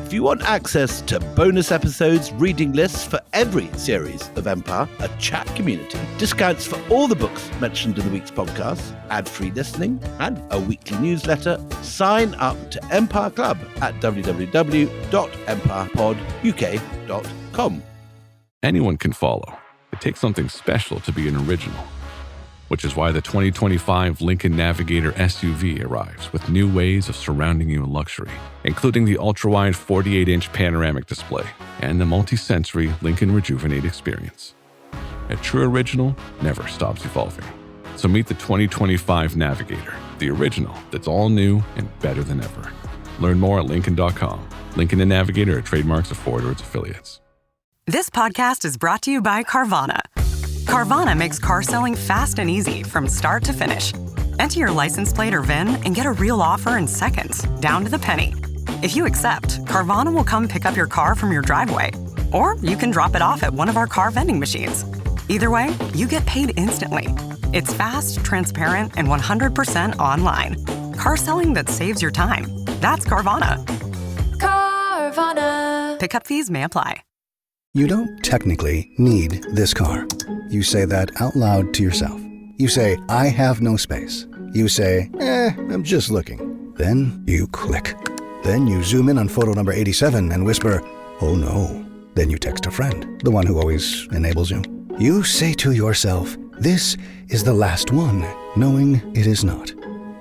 If you want access to bonus episodes, reading lists for every series of Empire, a chat community, discounts for all the books mentioned in the week's podcast, ad-free listening, and a weekly newsletter, sign up to Empire Club at www.empirepoduk.com. Anyone can follow. It takes something special to be an original, which is why the 2025 Lincoln Navigator SUV arrives with new ways of surrounding you in luxury, including the ultra-wide 48-inch panoramic display and the multi-sensory Lincoln Rejuvenate experience. A true original never stops evolving. So meet the 2025 Navigator, the original that's all new and better than ever. Learn more at Lincoln.com. Lincoln and Navigator are trademarks of Ford or its affiliates. This podcast is brought to you by Carvana. Carvana makes car selling fast and easy from start to finish. Enter your license plate or VIN and get a real offer in seconds, down to the penny. If you accept, Carvana will come pick up your car from your driveway. Or you can drop it off at one of our car vending machines. Either way, you get paid instantly. It's fast, transparent, and 100% online. Car selling that saves your time. That's Carvana. Carvana. Pickup fees may apply. You don't technically need this car. You say that out loud to yourself. You say, I have no space. You say, I'm just looking. Then you click. Then you zoom in on photo number 87 and whisper, oh no. Then you text a friend, the one who always enables you. You say to yourself, this is the last one, knowing it is not.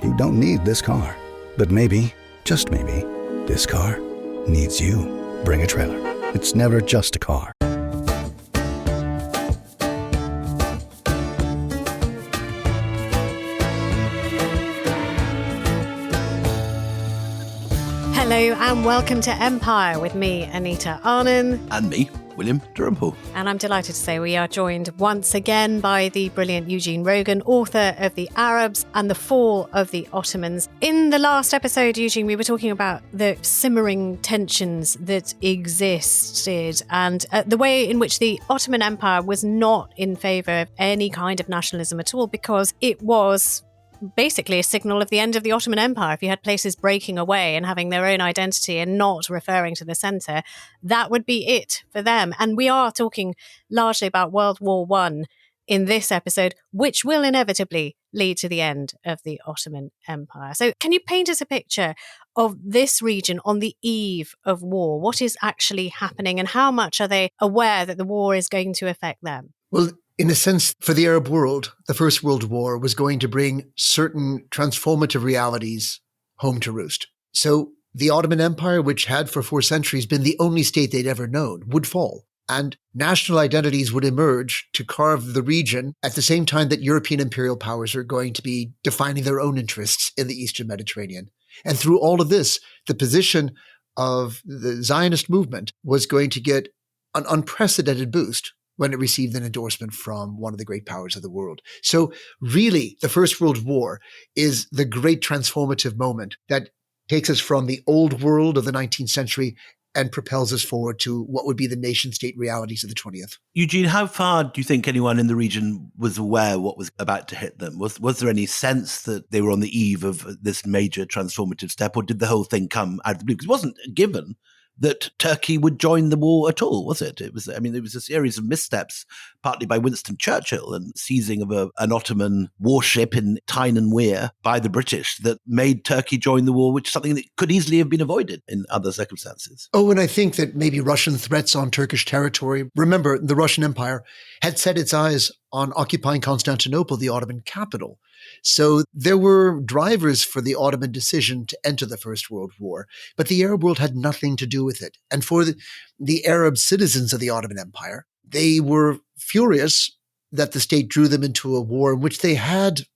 You don't need this car. But maybe, just maybe, this car needs you. Bring a trailer. It's never just a car. Hello and welcome to Empire with me, Anita, Anand. And me, William Dalrymple. And I'm delighted to say we are joined once again by the brilliant Eugene Rogan, author of The Arabs and the Fall of the Ottomans. In the last episode, Eugene, we were talking about the simmering tensions that existed and the way in which the Ottoman Empire was not in favour of any kind of nationalism at all, because it was basically a signal of the end of the Ottoman Empire. If you had places breaking away and having their own identity and not referring to the centre, that would be it for them. And we are talking largely about World War I in this episode, which will inevitably lead to the end of the Ottoman Empire. So can you paint us a picture of this region on the eve of war? What is actually happening and how much are they aware that the war is going to affect them? Well, in a sense, for the Arab world, the First World War was going to bring certain transformative realities home to roost. So the Ottoman Empire, which had for 4 centuries been the only state they'd ever known, would fall. And national identities would emerge to carve the region at the same time that European imperial powers are going to be defining their own interests in the Eastern Mediterranean. And through all of this, the position of the Zionist movement was going to get an unprecedented boost when it received an endorsement from one of the great powers of the world. So really, the First World War is the great transformative moment that takes us from the old world of the 19th century and propels us forward to what would be the nation-state realities of the 20th. Eugene, how far do you think anyone in the region was aware what was about to hit them? Was there any sense that they were on the eve of this major transformative step, or did the whole thing come out of the blue? Because it wasn't a given that Turkey would join the war at all, was it? It was a series of missteps, partly by Winston Churchill and seizing of an Ottoman warship in Tyne and Wear by the British that made Turkey join the war, which is something that could easily have been avoided in other circumstances. Oh, and I think that maybe Russian threats on Turkish territory. Remember, the Russian Empire had set its eyes on occupying Constantinople, the Ottoman capital. So there were drivers for the Ottoman decision to enter the First World War, but the Arab world had nothing to do with it. And for the Arab citizens of the Ottoman Empire, they were furious that the state drew them into a war in which they had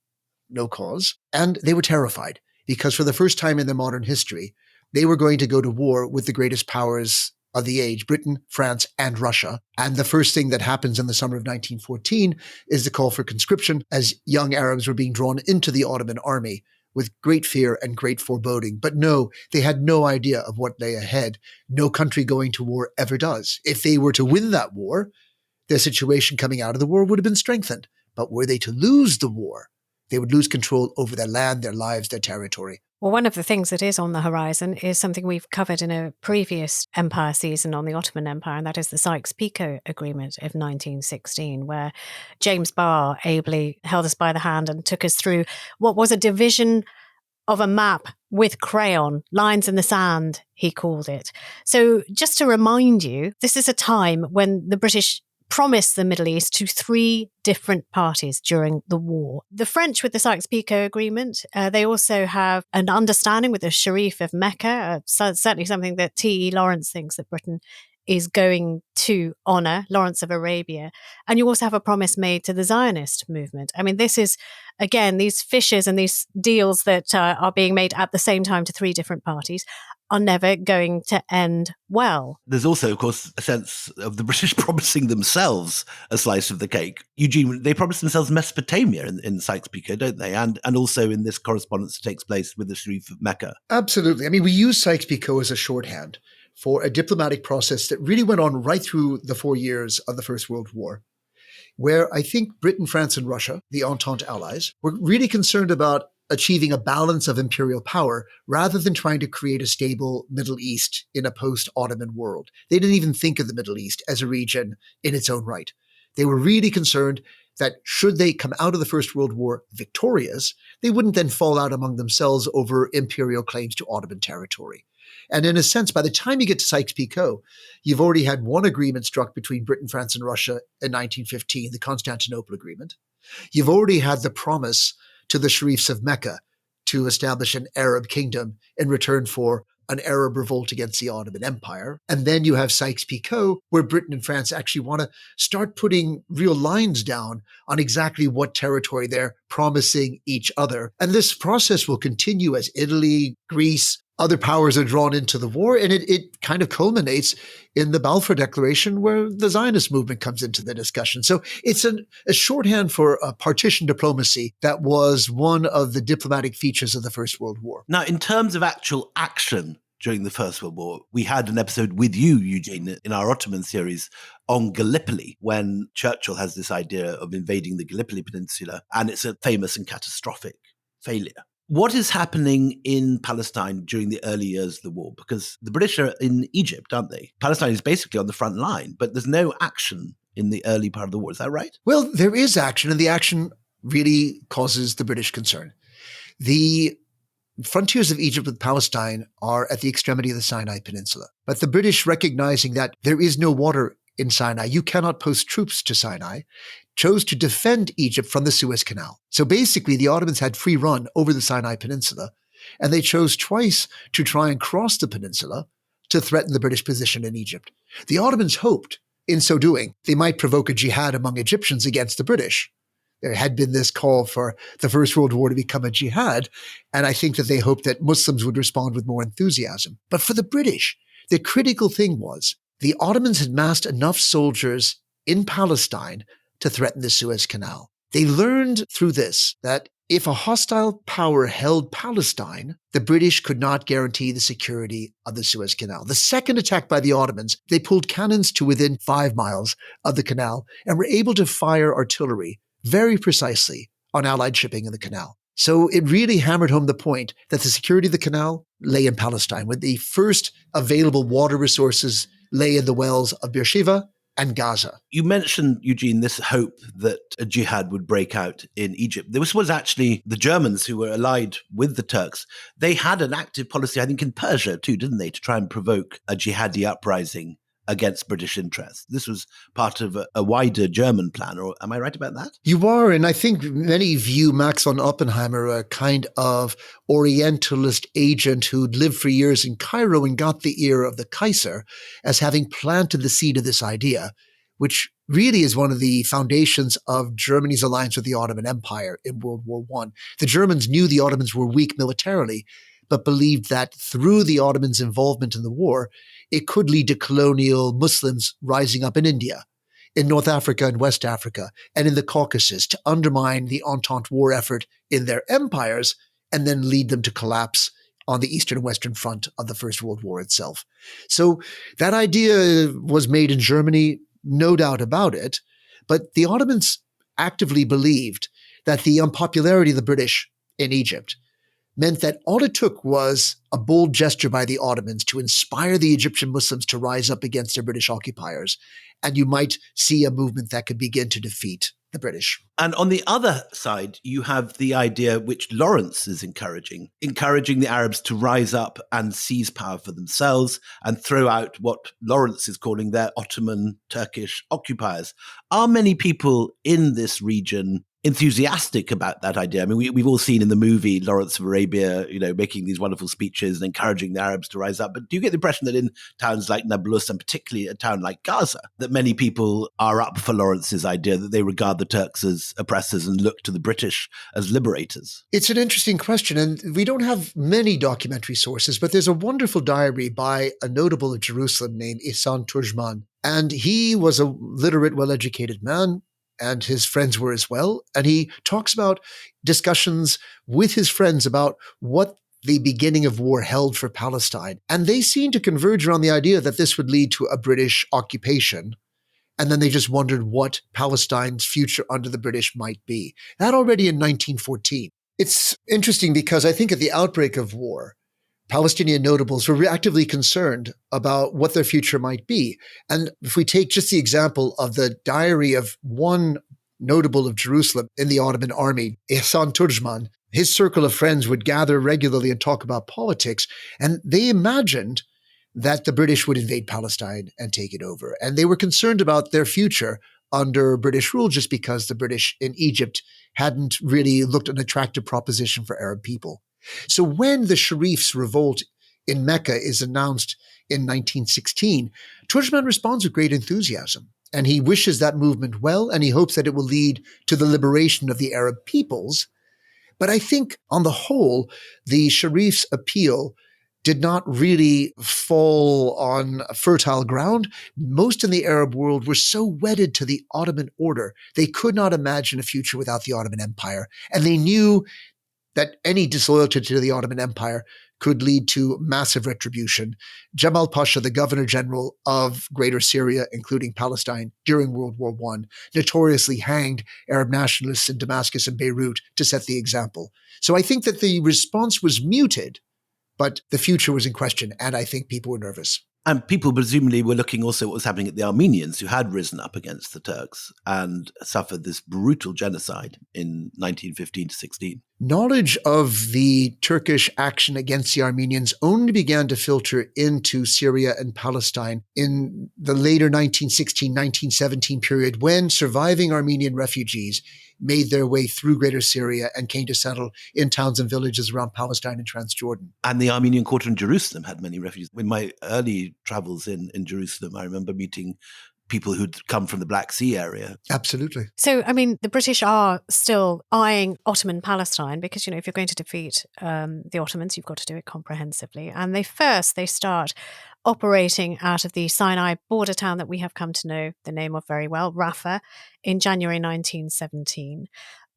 no cause, and they were terrified because for the first time in their modern history, they were going to go to war with the greatest powers of the age, Britain, France, and Russia. And the first thing that happens in the summer of 1914 is the call for conscription as young Arabs were being drawn into the Ottoman army with great fear and great foreboding. But no, they had no idea of what lay ahead. No country going to war ever does. If they were to win that war, their situation coming out of the war would have been strengthened. But were they to lose the war, they would lose control over their land, their lives, their territory. Well, one of the things that is on the horizon is something we've covered in a previous empire season on the Ottoman Empire, and that is the Sykes-Picot Agreement of 1916, where James Barr ably held us by the hand and took us through what was a division of a map with crayon, lines in the sand, he called it. So just to remind you, this is a time when the British promised the Middle East to 3 different parties during the war. The French with the Sykes-Picot Agreement, they also have an understanding with the Sharif of Mecca, certainly something that T.E. Lawrence thinks that Britain is going to honour, Lawrence of Arabia. And you also have a promise made to the Zionist movement. I mean, this is, again, these fissures and these deals that are being made at the same time to 3 different parties are never going to end well. There's also, of course, a sense of the British promising themselves a slice of the cake. Eugene, they promised themselves Mesopotamia in Sykes-Picot, don't they? And also in this correspondence that takes place with the Sharif of Mecca. Absolutely. I mean, we use Sykes-Picot as a shorthand for a diplomatic process that really went on right through the 4 years of the First World War, where I think Britain, France, and Russia, the Entente allies, were really concerned about achieving a balance of imperial power rather than trying to create a stable Middle East in a post-Ottoman world. They didn't even think of the Middle East as a region in its own right. They were really concerned that should they come out of the First World War victorious, they wouldn't then fall out among themselves over imperial claims to Ottoman territory. And in a sense, by the time you get to Sykes-Picot, you've already had one agreement struck between Britain, France, and Russia in 1915, the Constantinople Agreement. You've already had the promise to the Sharifs of Mecca to establish an Arab kingdom in return for an Arab revolt against the Ottoman Empire. And then you have Sykes-Picot, where Britain and France actually want to start putting real lines down on exactly what territory they're promising each other. And this process will continue as Italy, Greece, other powers are drawn into the war, and it kind of culminates in the Balfour Declaration, where the Zionist movement comes into the discussion. So it's a shorthand for a partition diplomacy that was one of the diplomatic features of the First World War. Now, in terms of actual action during the First World War, we had an episode with you, Eugene, in our Ottoman series on Gallipoli, when Churchill has this idea of invading the Gallipoli Peninsula, and it's a famous and catastrophic failure. What is happening in Palestine during the early years of the war? Because the British are in Egypt, aren't they? Palestine is basically on the front line, but there's no action in the early part of the war. Is that right? Well, there is action, and the action really causes the British concern. The frontiers of Egypt with Palestine are at the extremity of the Sinai Peninsula. But the British, recognizing that there is no water in Sinai, you cannot post troops to Sinai, chose to defend Egypt from the Suez Canal. So basically, the Ottomans had free run over the Sinai Peninsula, and they chose twice to try and cross the peninsula to threaten the British position in Egypt. The Ottomans hoped, in so doing, they might provoke a jihad among Egyptians against the British. There had been this call for the First World War to become a jihad, and I think that they hoped that Muslims would respond with more enthusiasm. But for the British, the critical thing was the Ottomans had massed enough soldiers in Palestine to threaten the Suez Canal. They learned through this that if a hostile power held Palestine, the British could not guarantee the security of the Suez Canal. The second attack by the Ottomans, they pulled cannons to within 5 miles of the canal and were able to fire artillery very precisely on Allied shipping in the canal. So it really hammered home the point that the security of the canal lay in Palestine, with the first available water resources lay in the wells of Beersheba and Gaza. You mentioned, Eugene, this hope that a jihad would break out in Egypt. This was actually the Germans who were allied with the Turks. They had an active policy, I think, in Persia too, didn't they, to try and provoke a jihadi uprising against British interests. This was part of a wider German plan, or am I right about that? You are, and I think many view Max von Oppenheimer, a kind of Orientalist agent who'd lived for years in Cairo and got the ear of the Kaiser, as having planted the seed of this idea, which really is one of the foundations of Germany's alliance with the Ottoman Empire in World War I. The Germans knew the Ottomans were weak militarily, but believed that through the Ottomans' involvement in the war, it could lead to colonial Muslims rising up in India, in North Africa and West Africa, and in the Caucasus to undermine the Entente war effort in their empires and then lead them to collapse on the Eastern and Western front of the First World War itself. So that idea was made in Germany, no doubt about it, but the Ottomans actively believed that the unpopularity of the British in Egypt meant that all it took was a bold gesture by the Ottomans to inspire the Egyptian Muslims to rise up against their British occupiers. And you might see a movement that could begin to defeat the British. And on the other side, you have the idea which Lawrence is encouraging the Arabs to rise up and seize power for themselves and throw out what Lawrence is calling their Ottoman Turkish occupiers. Are many people in this region enthusiastic about that idea? I mean, we've all seen in the movie Lawrence of Arabia, making these wonderful speeches and encouraging the Arabs to rise up. But do you get the impression that in towns like Nablus, and particularly a town like Gaza, that many people are up for Lawrence's idea, that they regard the Turks as oppressors and look to the British as liberators? It's an interesting question, and we don't have many documentary sources, but there's a wonderful diary by a notable of Jerusalem named Ihsan Turjman. And he was a literate, well-educated man, and his friends were as well. And he talks about discussions with his friends about what the beginning of war held for Palestine. And they seemed to converge around the idea that this would lead to a British occupation. And then they just wondered what Palestine's future under the British might be. That already in 1914. It's interesting because I think at the outbreak of war, Palestinian notables were actively concerned about what their future might be. And if we take just the example of the diary of one notable of Jerusalem in the Ottoman army, Ihsan Turjman, his circle of friends would gather regularly and talk about politics. And they imagined that the British would invade Palestine and take it over. And they were concerned about their future under British rule just because the British in Egypt hadn't really looked an attractive proposition for Arab people. So when the Sharif's revolt in Mecca is announced in 1916, Turjman responds with great enthusiasm. And he wishes that movement well, and he hopes that it will lead to the liberation of the Arab peoples. But I think on the whole, the Sharif's appeal did not really fall on fertile ground. Most in the Arab world were so wedded to the Ottoman order, they could not imagine a future without the Ottoman Empire. And they knew that any disloyalty to the Ottoman Empire could lead to massive retribution. Jamal Pasha, the Governor General of Greater Syria, including Palestine, during World War I, notoriously hanged Arab nationalists in Damascus and Beirut to set the example. So I think that the response was muted, but the future was in question, and I think people were nervous. And people presumably were looking also at what was happening at the Armenians, who had risen up against the Turks and suffered this brutal genocide in 1915 to 16. Knowledge of the Turkish action against the Armenians only began to filter into Syria and Palestine in the later 1916-1917 period, when surviving Armenian refugees made their way through Greater Syria and came to settle in towns and villages around Palestine and Transjordan. And the Armenian quarter in Jerusalem had many refugees. In my early travels in Jerusalem, I remember meeting people who'd come from the Black Sea area. Absolutely. So, I mean, the British are still eyeing Ottoman Palestine because, if you're going to defeat the Ottomans, you've got to do it comprehensively. And they start operating out of the Sinai border town that we have come to know the name of very well, Rafah, in January 1917.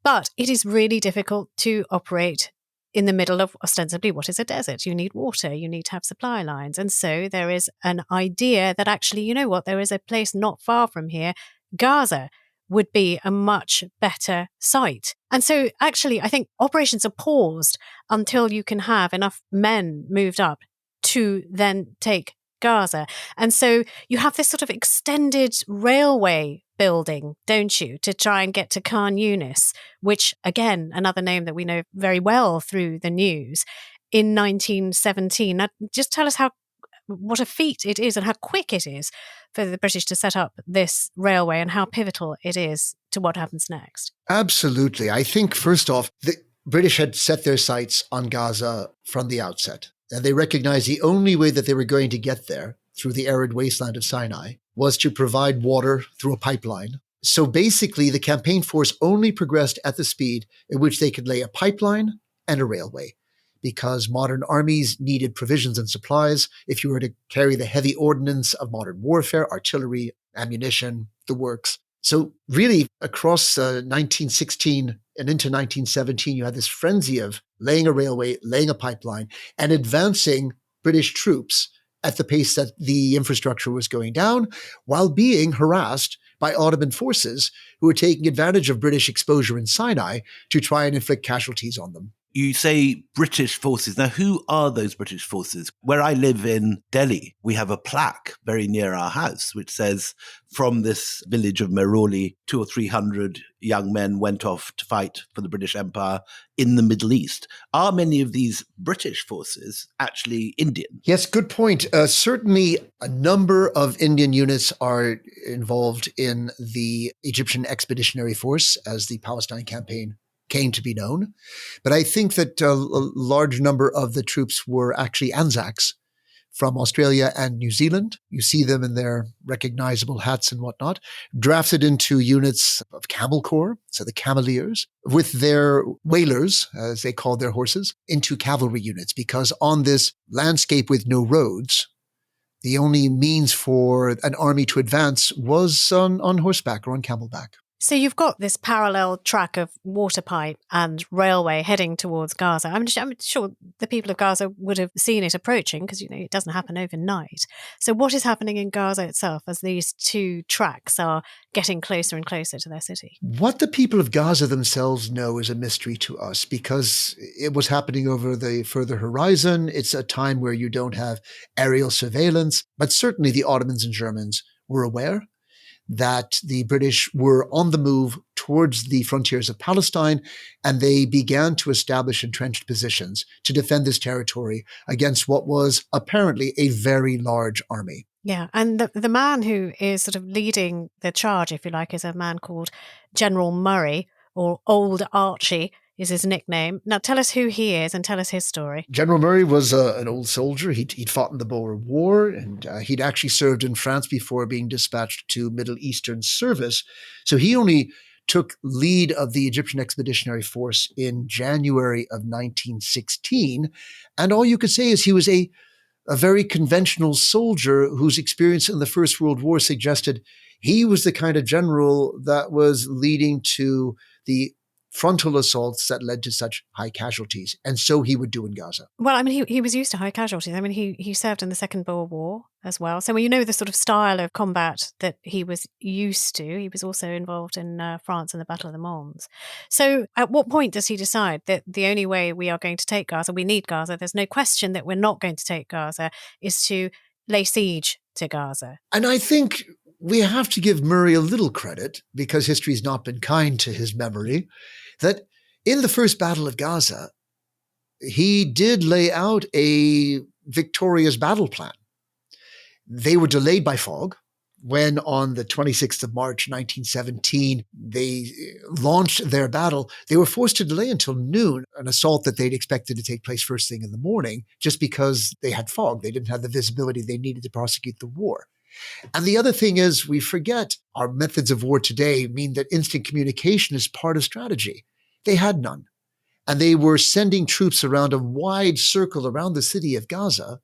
But it is really difficult to operate in the middle of ostensibly what is a desert. You need water, you need to have supply lines. And so there is an idea that actually, there is a place not far from here, Gaza, would be a much better site. And so actually, I think operations are paused until you can have enough men moved up to then take Gaza. And so you have this sort of extended railway building, don't you, to try and get to Khan Yunis, which, again, another name that we know very well through the news, in 1917. Now, just tell us what a feat it is and how quick it is for the British to set up this railway and how pivotal it is to what happens next. Absolutely. I think, first off, the British had set their sights on Gaza from the outset. And they recognized the only way that they were going to get there, through the arid wasteland of Sinai, was to provide water through a pipeline. So basically, the campaign force only progressed at the speed at which they could lay a pipeline and a railway, because modern armies needed provisions and supplies. If you were to carry the heavy ordnance of modern warfare, artillery, ammunition, the works. So really, across 1916 and into 1917, you had this frenzy of laying a railway, laying a pipeline, and advancing British troops at the pace that the infrastructure was going down, while being harassed by Ottoman forces who were taking advantage of British exposure in Sinai to try and inflict casualties on them. You say British forces. Now, who are those British forces? Where I live in Delhi, we have a plaque very near our house which says, from this village of Meroli, 200 or 300 young men went off to fight for the British Empire in the Middle East. Are many of these British forces actually Indian? Yes, good point. Certainly, a number of Indian units are involved in the Egyptian Expeditionary Force, as the Palestine campaign came to be known. But I think that a large number of the troops were actually Anzacs from Australia and New Zealand. You see them in their recognizable hats and whatnot, drafted into units of Camel Corps, so the Cameliers, with their whalers, as they called their horses, into cavalry units, because on this landscape with no roads, the only means for an army to advance was on horseback or on camelback. So you've got this parallel track of water pipe and railway heading towards Gaza. I'm sure the people of Gaza would have seen it approaching because, it doesn't happen overnight. So what is happening in Gaza itself as these two tracks are getting closer and closer to their city? What the people of Gaza themselves know is a mystery to us because it was happening over the further horizon. It's a time where you don't have aerial surveillance, but certainly the Ottomans and Germans were aware that the British were on the move towards the frontiers of Palestine, and they began to establish entrenched positions to defend this territory against what was apparently a very large army. Yeah, and the man who is sort of leading the charge, if you like, is a man called General Murray, or Old Archie is his nickname. Now tell us who he is and tell us his story. General Murray was an old soldier. He'd fought in the Boer War, and he'd actually served in France before being dispatched to Middle Eastern service. So he only took lead of the Egyptian Expeditionary Force in January of 1916. And all you could say is he was a very conventional soldier whose experience in the First World War suggested he was the kind of general that was leading to the frontal assaults that led to such high casualties. And so he would do in Gaza. Well, he was used to high casualties. He served in the Second Boer War as well. So the sort of style of combat that he was used to. He was also involved in France in the Battle of the Mons. So at what point does he decide that the only way we are going to take Gaza, we need Gaza, there's no question that we're not going to take Gaza, is to lay siege to Gaza? And I think we have to give Murray a little credit, because history's not been kind to his memory, that in the First Battle of Gaza, he did lay out a victorious battle plan. They were delayed by fog when on the 26th of March, 1917, they launched their battle. They were forced to delay until noon, an assault that they'd expected to take place first thing in the morning, just because they had fog. They didn't have the visibility they needed to prosecute the war. And the other thing is, we forget our methods of war today mean that instant communication is part of strategy. They had none. And they were sending troops around a wide circle around the city of Gaza.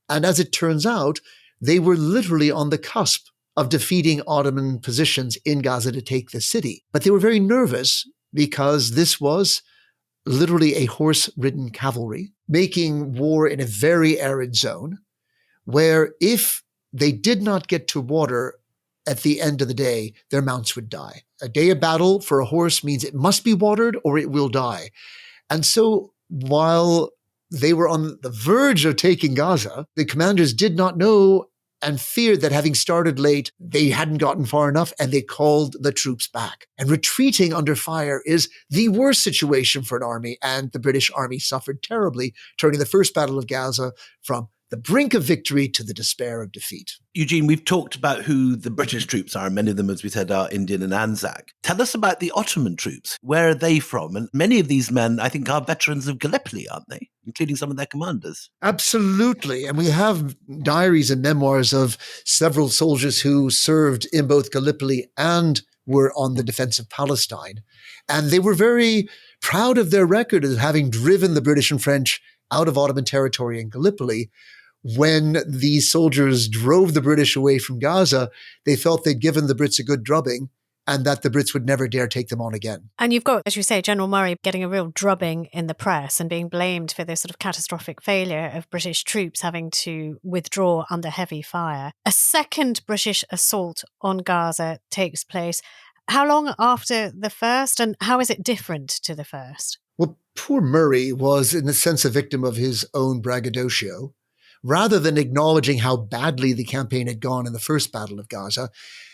And as it turns out, they were literally on the cusp of defeating Ottoman positions in Gaza to take the city. But they were very nervous because this was literally a horse-ridden cavalry making war in a very arid zone where if they did not get to water at the end of the day, their mounts would die. A day of battle for a horse means it must be watered or it will die. And so while they were on the verge of taking Gaza, the commanders did not know and feared that having started late, they hadn't gotten far enough, and they called the troops back. And retreating under fire is the worst situation for an army, and the British army suffered terribly, turning the First Battle of Gaza from the brink of victory to the despair of defeat. Eugene, we've talked about who the British troops are. Many of them, as we said, are Indian and Anzac. Tell us about the Ottoman troops. Where are they from? And many of these men, I think, are veterans of Gallipoli, aren't they? Including some of their commanders. Absolutely. And we have diaries and memoirs of several soldiers who served in both Gallipoli and were on the defense of Palestine. And they were very proud of their record of having driven the British and French out of Ottoman territory in Gallipoli. When these soldiers drove the British away from Gaza, they felt they'd given the Brits a good drubbing and that the Brits would never dare take them on again. And you've got, as you say, General Murray getting a real drubbing in the press and being blamed for this sort of catastrophic failure of British troops having to withdraw under heavy fire. A second British assault on Gaza takes place. How long after the first, and how is it different to the first? Well, poor Murray was, in a sense, a victim of his own braggadocio. Rather than acknowledging how badly the campaign had gone in the first Battle of Gaza,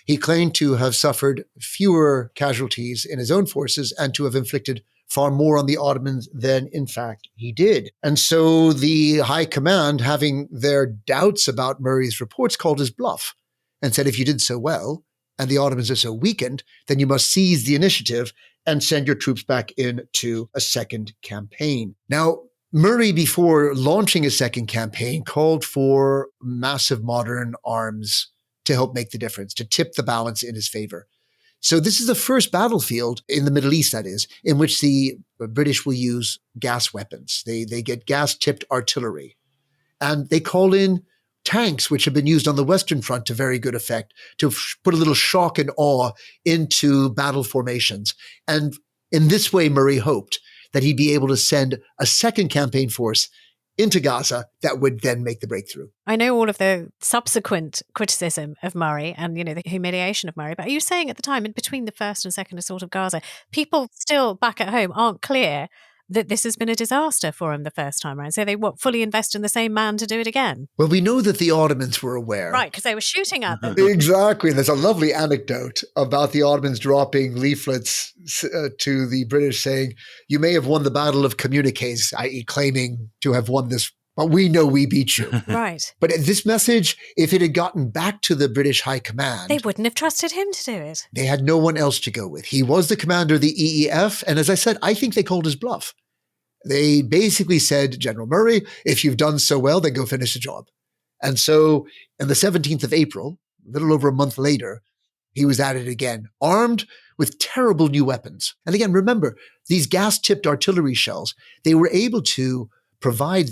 he claimed to have suffered fewer casualties in his own forces and to have inflicted far more on the Ottomans than, in fact, he did. And so the high command, having their doubts about Murray's reports, called his bluff and said, if you did so well and the Ottomans are so weakened, then you must seize the initiative and send your troops back into a second campaign. Now, Murray, before launching a second campaign, called for massive modern arms to help make the difference, to tip the balance in his favor. So this is the first battlefield in the Middle East, that is, in which the British will use gas weapons. They get gas-tipped artillery. And they call in tanks, which have been used on the Western Front to very good effect, to put a little shock and awe into battle formations. And in this way, Murray hoped that he'd be able to send a second campaign force into Gaza that would then make the breakthrough. I know all of the subsequent criticism of Murray and, the humiliation of Murray, but are you saying at the time, in between the first and second assault of Gaza, people still back at home aren't clear that this has been a disaster for him the first time around? So they fully invest in the same man to do it again? Well, we know that the Ottomans were aware. Right, because they were shooting at them. Exactly. And there's a lovely anecdote about the Ottomans dropping leaflets to the British saying, you may have won the Battle of Communiques, i.e. claiming to have won this, but we know we beat you. Right. But this message, if it had gotten back to the British High Command, they wouldn't have trusted him to do it. They had no one else to go with. He was the commander of the EEF. And as I said, I think they called his bluff. They basically said, General Murray, if you've done so well, then go finish the job. And so on the 17th of April, a little over a month later, he was at it again, armed with terrible new weapons. And again, remember, these gas-tipped artillery shells, they were able to provide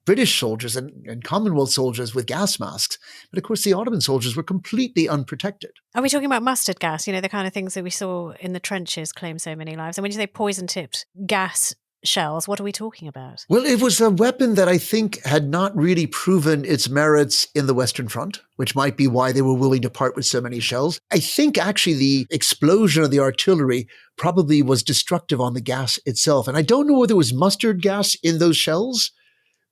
British soldiers and Commonwealth soldiers with gas masks. But of course, the Ottoman soldiers were completely unprotected. Are we talking about mustard gas? The kind of things that we saw in the trenches claim so many lives. And when you say poison-tipped gas shells, what are we talking about? Well, it was a weapon that I think had not really proven its merits in the Western Front, which might be why they were willing to part with so many shells. I think actually the explosion of the artillery probably was destructive on the gas itself. And I don't know whether it was mustard gas in those shells,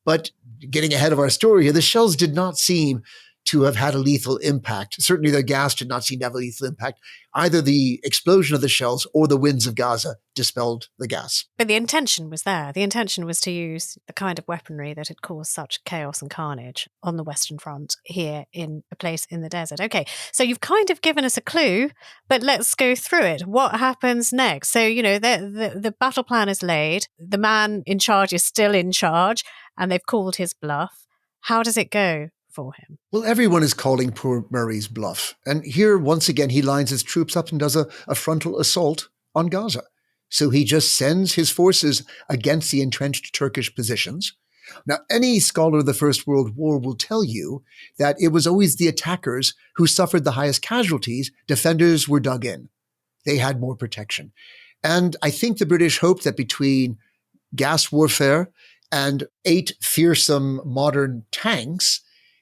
but getting ahead of our story here, the shells did not seem to have had a lethal impact. Certainly the gas did not seem to have a lethal impact. Either the explosion of the shells or the winds of Gaza dispelled the gas. But the intention was there. The intention was to use the kind of weaponry that had caused such chaos and carnage on the Western Front here in a place in the desert. Okay, so you've kind of given us a clue, but let's go through it. What happens next? So, the battle plan is laid. The man in charge is still in charge, and they've called his bluff. How does it go for him? Well, everyone is calling poor Murray's bluff. And here, once again, he lines his troops up and does a frontal assault on Gaza. So he just sends his forces against the entrenched Turkish positions. Now, any scholar of the First World War will tell you that it was always the attackers who suffered the highest casualties. Defenders were dug in. They had more protection. And I think the British hoped that between gas warfare and 8 fearsome modern tanks,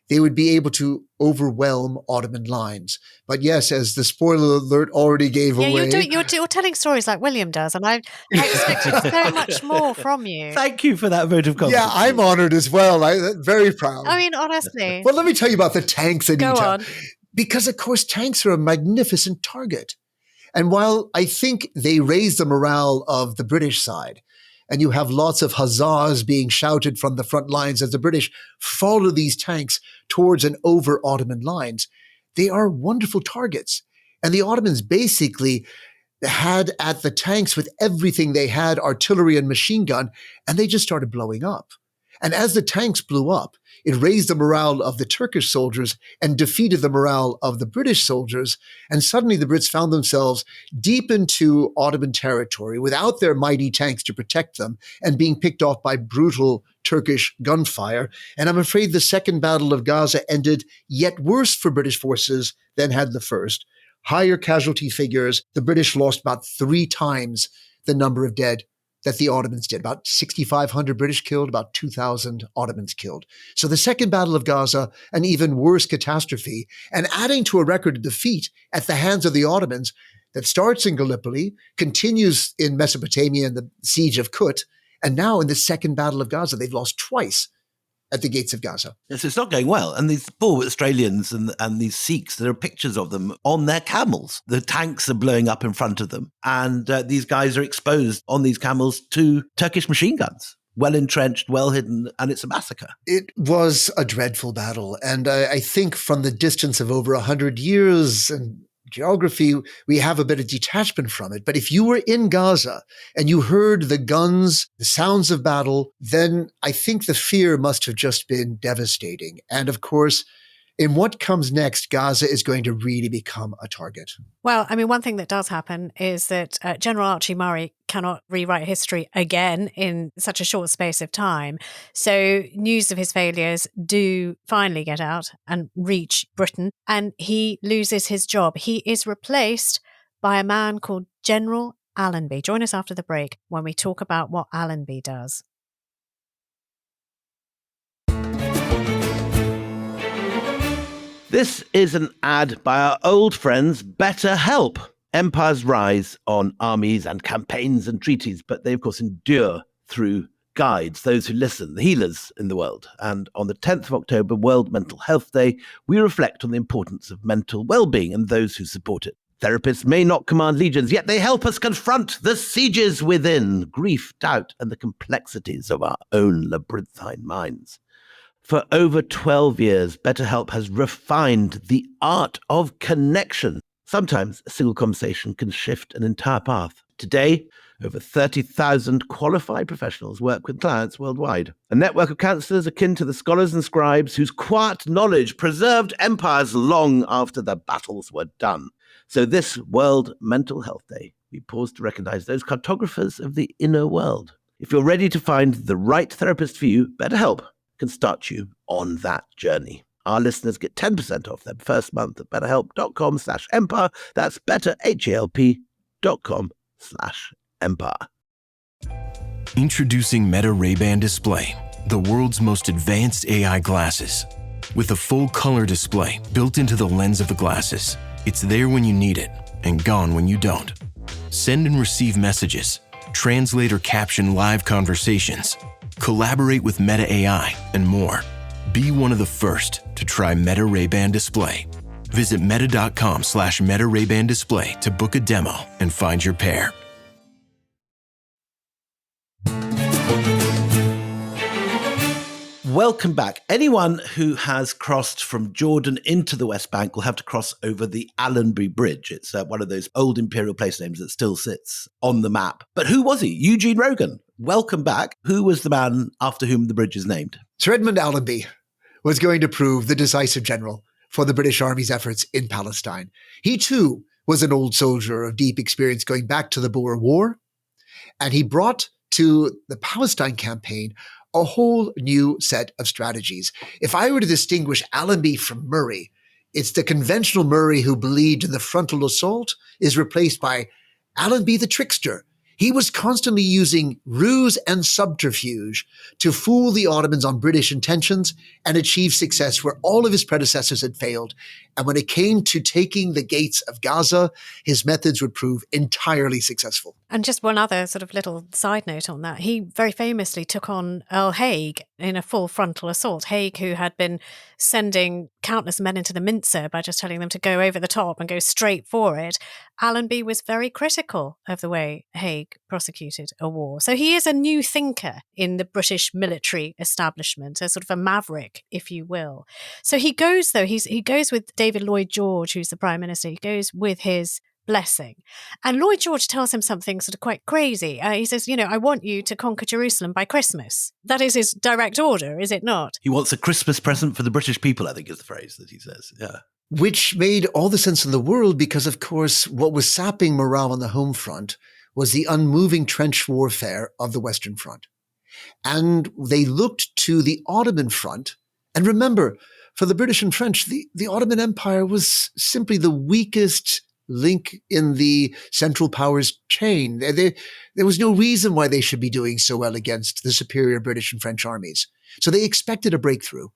they would be able to overwhelm Ottoman lines. But yes, as the spoiler alert already gave away. You're telling stories like William does, and I expected so much more from you. Thank you for that vote of confidence. Yeah, I'm honored as well. I'm very proud. I mean, honestly. Well, let me tell you about the tanks, Anita. Go on. Because, of course, tanks are a magnificent target. And while I think they raise the morale of the British side, and you have lots of huzzas being shouted from the front lines as the British follow these tanks towards and over Ottoman lines, they are wonderful targets. And the Ottomans basically had at the tanks with everything they had, artillery and machine gun, and they just started blowing up. And as the tanks blew up, it raised the morale of the Turkish soldiers and defeated the morale of the British soldiers. And suddenly the Brits found themselves deep into Ottoman territory without their mighty tanks to protect them and being picked off by brutal Turkish gunfire. And I'm afraid the Second Battle of Gaza ended yet worse for British forces than had the first. Higher casualty figures. The British lost about 3 times the number of dead that the Ottomans did. About 6,500 British killed, about 2,000 Ottomans killed. So the Second Battle of Gaza, an even worse catastrophe, and adding to a record of defeat at the hands of the Ottomans, that starts in Gallipoli, continues in Mesopotamia in the siege of Kut, and now in the Second Battle of Gaza. They've lost twice at the gates of Gaza. Yes, it's not going well. And these poor Australians and these Sikhs, there are pictures of them on their camels. The tanks are blowing up in front of them. And these guys are exposed on these camels to Turkish machine guns. Well entrenched, well hidden, and it's a massacre. It was a dreadful battle. And I think from the distance of over 100 years and geography, we have a bit of detachment from it. But if you were in Gaza and you heard the guns, the sounds of battle, then I think the fear must have just been devastating. And of course, in what comes next, Gaza is going to really become a target. Well, I mean, one thing that does happen is that General Archie Murray cannot rewrite history again in such a short space of time. So news of his failures do finally get out and reach Britain, and he loses his job. He is replaced by a man called General Allenby. Join us after the break when we talk about what Allenby does. This is an ad by our old friends BetterHelp. Empires rise on armies and campaigns and treaties, but they, of course, endure through guides, those who listen, the healers in the world. And on the 10th of October, World Mental Health Day, we reflect on the importance of mental well-being and those who support it. Therapists may not command legions, yet they help us confront the sieges within, grief, doubt, and the complexities of our own labyrinthine minds. For over 12 years, BetterHelp has refined the art of connection. Sometimes a single conversation can shift an entire path. Today, over 30,000 qualified professionals work with clients worldwide. A network of counselors akin to the scholars and scribes whose quiet knowledge preserved empires long after the battles were done. So this World Mental Health Day, we pause to recognize those cartographers of the inner world. If you're ready to find the right therapist for you, BetterHelp can start you on that journey. Our listeners get 10% off their first month at betterhelp.com/empire. That's betterhelp.com/empire. Introducing Meta Ray-Ban Display, the world's most advanced AI glasses. With a full color display built into the lens of the glasses, it's there when you need it and gone when you don't. Send and receive messages, translate or caption live conversations, collaborate with Meta AI, and more. Be one of the first to try Meta Ray-Ban Display. Visit meta.com/Meta Ray-Ban Display to book a demo and find your pair. Welcome back. Anyone who has crossed from Jordan into the West Bank will have to cross over the Allenby Bridge. It's one of those old imperial place names that still sits on the map. But who was he? Eugene Rogan. Welcome back. Who was the man after whom the bridge is named? Sir Edmund Allenby was going to prove the decisive general for the British Army's efforts in Palestine. He too was an old soldier of deep experience going back to the Boer War, and he brought to the Palestine campaign a whole new set of strategies. If I were to distinguish Allenby from Murray, it's the conventional Murray who believed in the frontal assault is replaced by Allenby the trickster. He was constantly using ruse and subterfuge to fool the Ottomans on British intentions and achieve success where all of his predecessors had failed. And when it came to taking the gates of Gaza, his methods would prove entirely successful. And just one other sort of little side note on that. He very famously took on Earl Haig in a full frontal assault. Haig, who had been sending countless men into the mincer by just telling them to go over the top and go straight for it. Allenby was very critical of the way Haig prosecuted a war. So he is a new thinker in the British military establishment, a sort of a maverick, if you will. So he goes, though, he goes with David Lloyd George, who's the Prime Minister. He goes with his blessing. And Lloyd George tells him something sort of quite crazy. He says, I want you to conquer Jerusalem by Christmas. That is his direct order, is it not? He wants a Christmas present for the British people, I think is the phrase that he says. Yeah. Which made all the sense in the world because, of course, what was sapping morale on the home front was the unmoving trench warfare of the Western Front. And they looked to the Ottoman front. And remember, for the British and French, the Ottoman Empire was simply the weakest link in the Central Powers chain. There was no reason why they should be doing so well against the superior British and French armies. So they expected a breakthrough,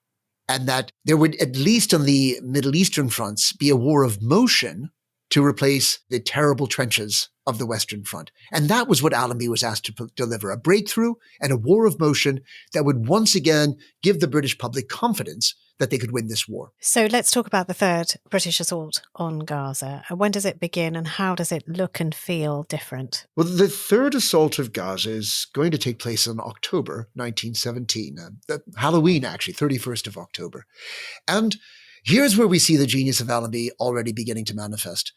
and that there would, at least on the Middle Eastern fronts, be a war of motion to replace the terrible trenches of the Western Front. And that was what Allenby was asked to deliver, a breakthrough and a war of motion that would once again give the British public confidence that they could win this war. So let's talk about the third British assault on Gaza. When does it begin and how does it look and feel different? Well, the third assault of Gaza is going to take place in October 1917, Halloween, actually, 31st of October. And here's where we see the genius of Allenby already beginning to manifest.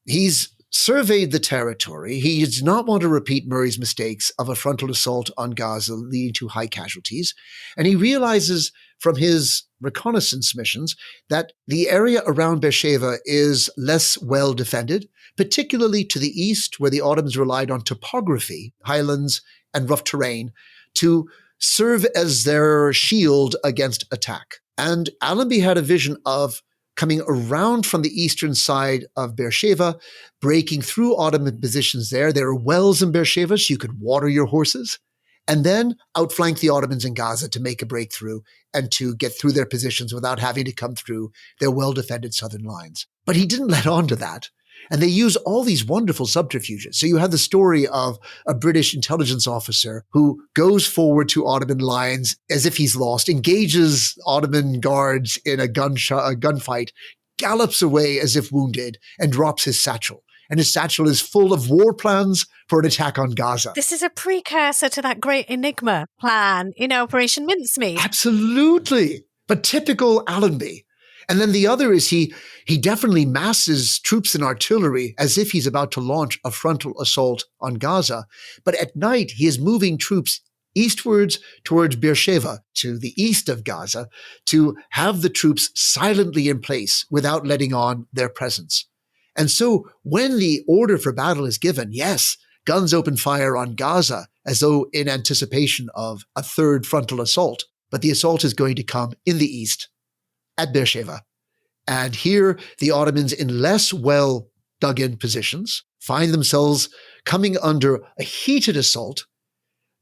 He's surveyed the territory. He does not want to repeat Murray's mistakes of a frontal assault on Gaza leading to high casualties. And he realizes from his reconnaissance missions that the area around Beersheba is less well defended, particularly to the east, where the Ottomans relied on topography, highlands, and rough terrain to serve as their shield against attack. And Allenby had a vision of coming around from the eastern side of Beersheba, breaking through Ottoman positions there. There are wells in Beersheba, so you could water your horses, and then outflank the Ottomans in Gaza to make a breakthrough and to get through their positions without having to come through their well-defended southern lines. But he didn't let on to that. And they use all these wonderful subterfuges. So you have the story of a British intelligence officer who goes forward to Ottoman lines as if he's lost, engages Ottoman guards in a gunfight, gallops away as if wounded, and drops his satchel. And his satchel is full of war plans for an attack on Gaza. This is a precursor to that great Enigma plan in Operation Mincemeat. Absolutely. But typical Allenby. And then the other is he definitely masses troops and artillery as if he's about to launch a frontal assault on Gaza. But at night, he is moving troops eastwards towards Beersheba, to the east of Gaza, to have the troops silently in place without letting on their presence. And so when the order for battle is given, yes, guns open fire on Gaza as though in anticipation of a third frontal assault. But the assault is going to come in the east at Beersheba. And here, the Ottomans, in less well dug-in positions, find themselves coming under a heated assault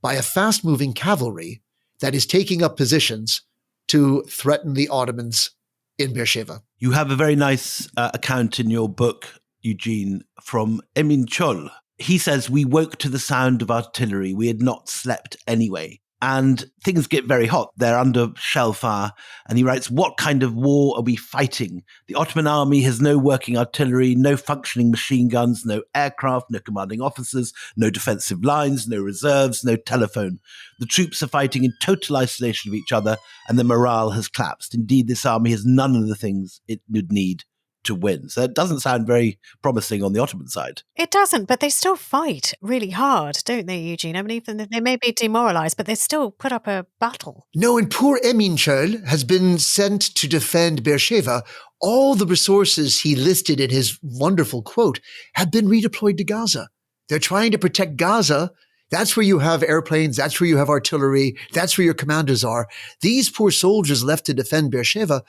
by a fast-moving cavalry that is taking up positions to threaten the Ottomans in Beersheba. You have a very nice account in your book, Eugene, from Emin Chol. He says, "We woke to the sound of artillery. We had not slept anyway." And things get very hot. They're under shell fire. And he writes, "What kind of war are we fighting? The Ottoman army has no working artillery, no functioning machine guns, no aircraft, no commanding officers, no defensive lines, no reserves, no telephone. The troops are fighting in total isolation of each other, and the morale has collapsed. Indeed, this army has none of the things it would need to win." So it doesn't sound very promising on the Ottoman side. It doesn't, but they still fight really hard, don't they, Eugene? I mean, even they may be demoralized, but they still put up a battle. No, and poor Emin Chol has been sent to defend Beersheba. All the resources he listed in his wonderful quote have been redeployed to Gaza. They're trying to protect Gaza. That's where you have airplanes. That's where you have artillery. That's where your commanders are. These poor soldiers left to defend Beersheba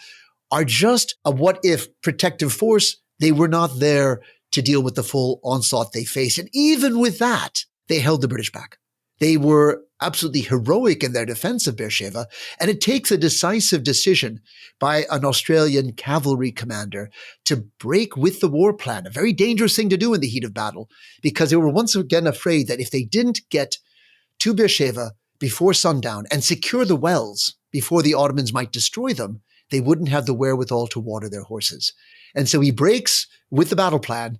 are just a what-if protective force. They were not there to deal with the full onslaught they faced. And even with that, they held the British back. They were absolutely heroic in their defense of Beersheba. And it takes a decisive decision by an Australian cavalry commander to break with the war plan, a very dangerous thing to do in the heat of battle, because they were once again afraid that if they didn't get to Beersheba before sundown and secure the wells before the Ottomans might destroy them, they wouldn't have the wherewithal to water their horses. And so he breaks with the battle plan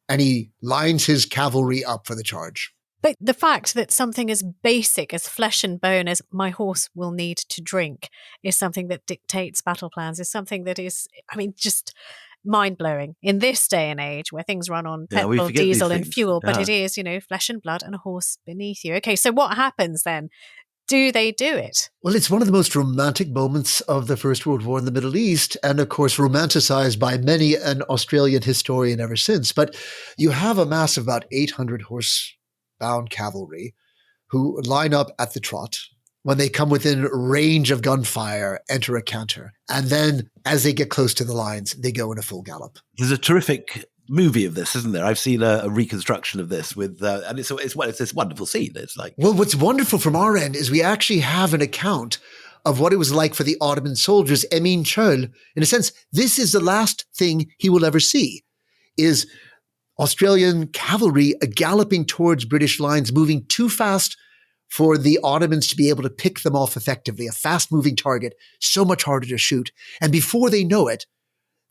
and he lines his cavalry up for the charge. But the fact that something as basic as flesh and bone as my horse will need to drink is something that dictates battle plans, is something that is, I mean, just mind-blowing in this day and age where things run on petrol, diesel and fuel, but it is, flesh and blood and a horse beneath you. Okay, so what happens then? Do they do it? Well, it's one of the most romantic moments of the First World War in the Middle East, and of course romanticized by many an Australian historian ever since. But you have a mass of about 800 horse-bound cavalry who line up at the trot. When they come within range of gunfire, enter a canter. And then as they get close to the lines, they go in a full gallop. There's a terrific movie of this, isn't there? I've seen a reconstruction of this with, and it's this wonderful scene. It's like, well, what's wonderful from our end is we actually have an account of what it was like for the Ottoman soldiers. Emin Chol, in a sense, this is the last thing he will ever see. is Australian cavalry galloping towards British lines, moving too fast for the Ottomans to be able to pick them off effectively. A fast-moving target, so much harder to shoot. And before they know it,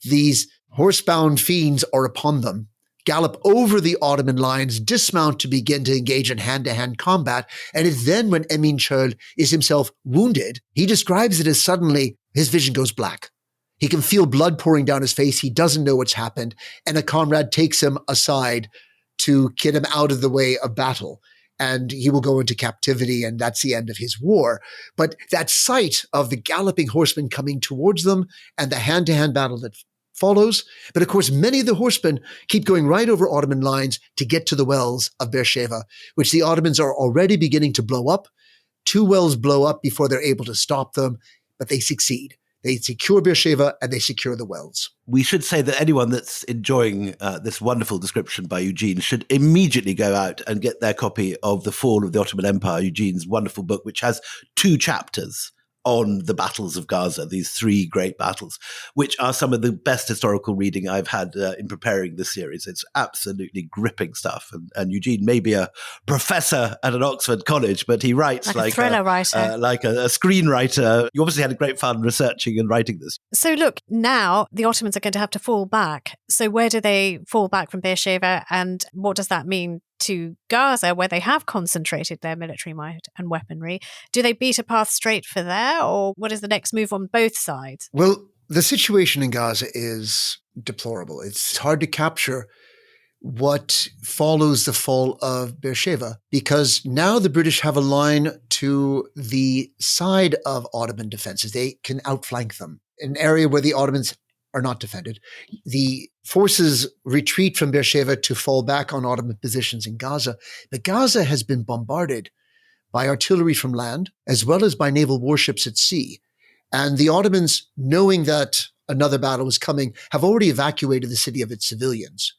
these horsebound fiends are upon them, gallop over the Ottoman lines, dismount to begin to engage in hand-to-hand combat. And it's then when Emin Chöl is himself wounded, he describes it as suddenly his vision goes black. He can feel blood pouring down his face. He doesn't know what's happened. And a comrade takes him aside to get him out of the way of battle. And he will go into captivity, and that's the end of his war. But that sight of the galloping horsemen coming towards them and the hand-to-hand battle that follows. But of course, many of the horsemen keep going right over Ottoman lines to get to the wells of Beersheba, which the Ottomans are already beginning to blow up. 2 wells blow up before they're able to stop them, but they succeed. They secure Beersheba and they secure the wells. We should say that anyone that's enjoying this wonderful description by Eugene should immediately go out and get their copy of The Fall of the Ottoman Empire, Eugene's wonderful book, which has 2 chapters on the battles of Gaza, these 3 great battles, which are some of the best historical reading I've had in preparing this series. It's absolutely gripping stuff. And Eugene may be a professor at an Oxford college, but he writes like a thriller writer. Like a screenwriter. You obviously had great fun researching and writing this. So look, now the Ottomans are going to have to fall back. So where do they fall back from Beersheba, and what does that mean to Gaza, where they have concentrated their military might and weaponry? Do they beat a path straight for there, or what is the next move on both sides? Well, the situation in Gaza is deplorable. It's hard to capture what follows the fall of Beersheba, because now the British have a line to the side of Ottoman defenses. They can outflank them, an area where the Ottomans are not defended. The forces retreat from Beersheba to fall back on Ottoman positions in Gaza. But Gaza has been bombarded by artillery from land, as well as by naval warships at sea. And the Ottomans, knowing that another battle was coming, have already evacuated the city of its civilians.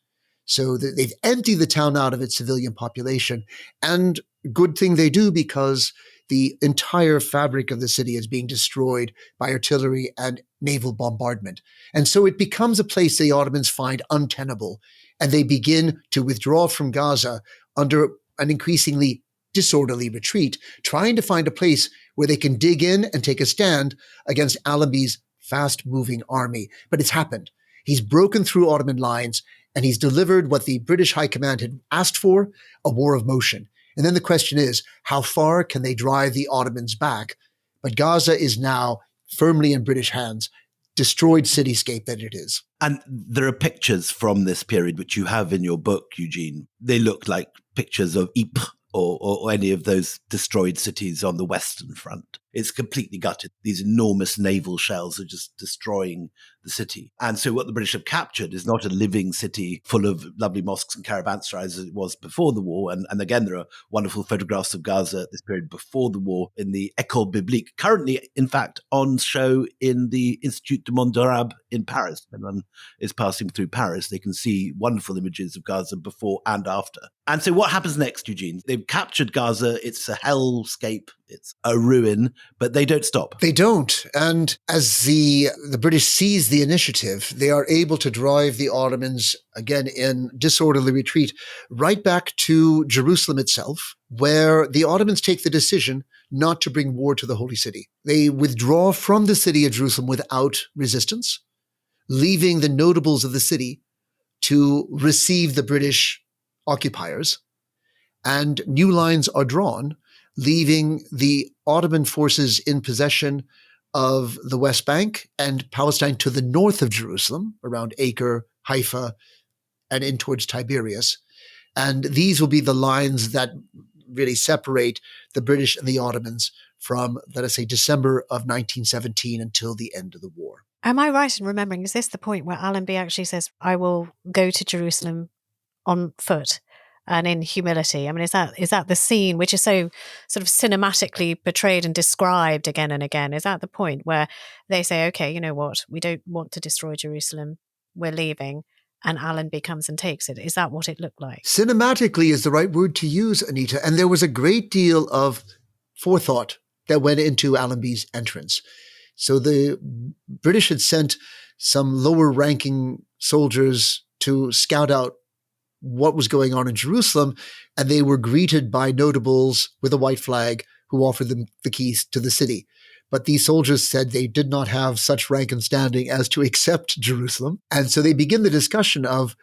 So they've emptied the town out of its civilian population. And good thing they do, because the entire fabric of the city is being destroyed by artillery and naval bombardment. And so it becomes a place the Ottomans find untenable, and they begin to withdraw from Gaza under an increasingly disorderly retreat, trying to find a place where they can dig in and take a stand against Allenby's fast-moving army. But it's happened. He's broken through Ottoman lines, and he's delivered what the British High Command had asked for, a war of motion. And then the question is, how far can they drive the Ottomans back? But Gaza is now firmly in British hands, destroyed cityscape that it is. And there are pictures from this period, which you have in your book, Eugene. They look like pictures of Ypres or any of those destroyed cities on the Western Front. It's completely gutted. These enormous naval shells are just destroying the city. And so what the British have captured is not a living city full of lovely mosques and caravanserais as it was before the war. And again, there are wonderful photographs of Gaza at this period before the war in the École Biblique, currently, in fact, on show in the Institut du Monde Arabe in Paris. When one is passing through Paris, they can see wonderful images of Gaza before and after. And so what happens next, Eugene? They've captured Gaza. It's a hellscape. It's a ruin, but they don't stop. They don't. And as the British seize the initiative, they are able to drive the Ottomans, again, in disorderly retreat, right back to Jerusalem itself, where the Ottomans take the decision not to bring war to the Holy City. They withdraw from the city of Jerusalem without resistance, leaving the notables of the city to receive the British occupiers. And new lines are drawn, leaving the Ottoman forces in possession of the West Bank and Palestine to the north of Jerusalem, around Acre, Haifa, and in towards Tiberias. And these will be the lines that really separate the British and the Ottomans from, let us say, December of 1917 until the end of the war. Am I right in remembering, is this the point where Allenby actually says, I will go to Jerusalem on foot and in humility? I mean, is that the scene which is so sort of cinematically portrayed and described again and again? Is that the point where they say, okay, you know what, we don't want to destroy Jerusalem, we're leaving, and Allenby comes and takes it? Is that what it looked like? Cinematically is the right word to use, Anita. And there was a great deal of forethought that went into Allenby's entrance. So the British had sent some lower ranking soldiers to scout out what was going on in Jerusalem, and they were greeted by notables with a white flag who offered them the keys to the city. But these soldiers said they did not have such rank and standing as to accept Jerusalem. And so they begin the discussion of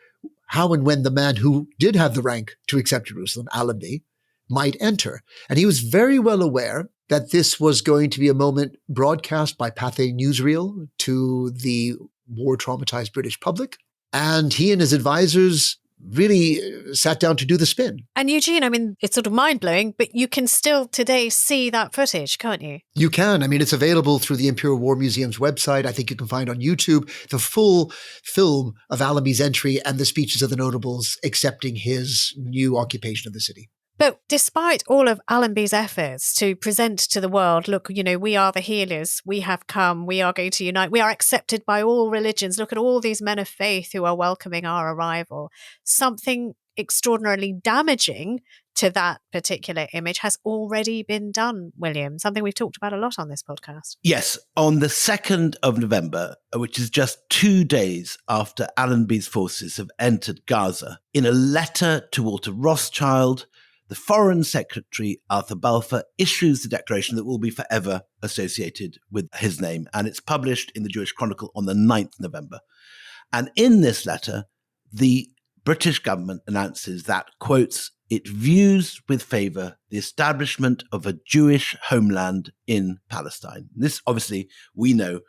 how and when the man who did have the rank to accept Jerusalem, Allenby, might enter. And he was very well aware that this was going to be a moment broadcast by Pathé Newsreel to the war-traumatized British public. And he and his advisors really sat down to do the spin. And Eugene, I mean, it's sort of mind-blowing, but you can still today see that footage, can't you? You can. I mean, it's available through the Imperial War Museum's website. I think you can find on YouTube the full film of Allenby's entry and the speeches of the notables accepting his new occupation of the city. But despite all of Allenby's efforts to present to the world, look, you know, we are the healers, we have come, we are going to unite, we are accepted by all religions, look at all these men of faith who are welcoming our arrival. Something extraordinarily damaging to that particular image has already been done, William, something we've talked about a lot on this podcast. Yes, on the 2nd of November, which is just 2 days after Allenby's forces have entered Gaza, in a letter to Walter Rothschild, the Foreign Secretary, Arthur Balfour, issues the declaration that will be forever associated with his name. And it's published in the Jewish Chronicle on the 9th November. And in this letter, the British government announces that, quotes, it views with favour the establishment of a Jewish homeland in Palestine. This, obviously, we know,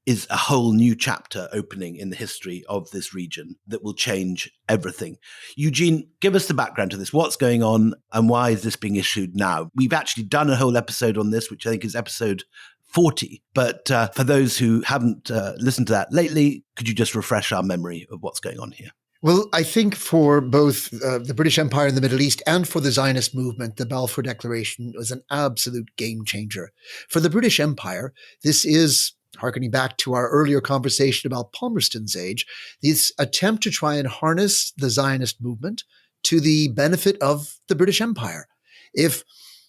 is a whole new chapter opening in the history of this region that will change everything. Eugene, give us the background to this. What's going on and why is this being issued now? We've actually done a whole episode on this, which I think is episode 40. But for those who haven't listened to that lately, could you just refresh our memory of what's going on here? Well, I think for both the British Empire in the Middle East and for the Zionist movement, the Balfour Declaration was an absolute game changer. For the British Empire, this is, harkening back to our earlier conversation about Palmerston's age, this attempt to try and harness the Zionist movement to the benefit of the British Empire. If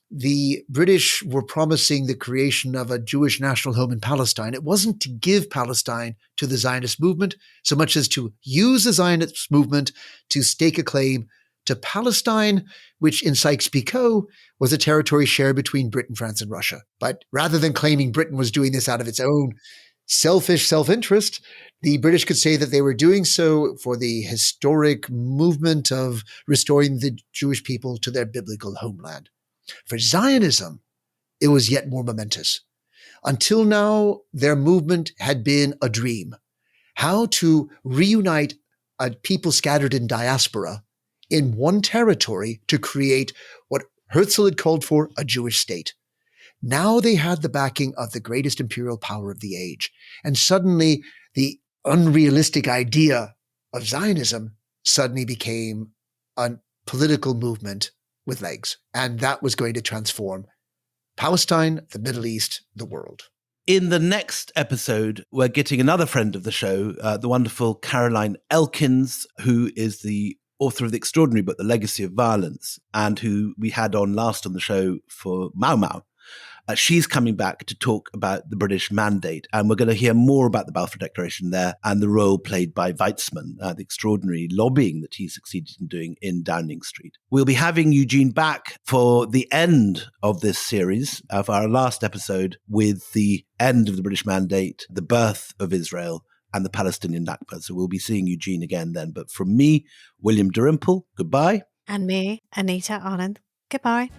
the British were promising the creation of a Jewish national home in Palestine, it wasn't to give Palestine to the Zionist movement so much as to use the Zionist movement to stake a claim to Palestine, which in Sykes-Picot was a territory shared between Britain, France, and Russia. But rather than claiming Britain was doing this out of its own selfish self-interest, the British could say that they were doing so for the historic movement of restoring the Jewish people to their biblical homeland. For Zionism, it was yet more momentous. Until now, their movement had been a dream. How to reunite a people scattered in diaspora in one territory to create what Herzl had called for, a Jewish state. Now they had the backing of the greatest imperial power of the age. And suddenly the unrealistic idea of Zionism suddenly became a political movement with legs. And that was going to transform Palestine, the Middle East, the world. In the next episode, we're getting another friend of the show, the wonderful Caroline Elkins, who is the author of the extraordinary book, The Legacy of Violence, and who we had on last on the show for Mau Mau. She's coming back to talk about the British Mandate, and we're going to hear more about the Balfour Declaration there and the role played by Weizmann, the extraordinary lobbying that he succeeded in doing in Downing Street. We'll be having Eugene back for the end of this series, of our last episode, with the end of the British Mandate, the birth of Israel, and the Palestinian Nakba. So we'll be seeing Eugene again then. But from me, William Dalrymple, goodbye. And me, Anita, Anand, goodbye.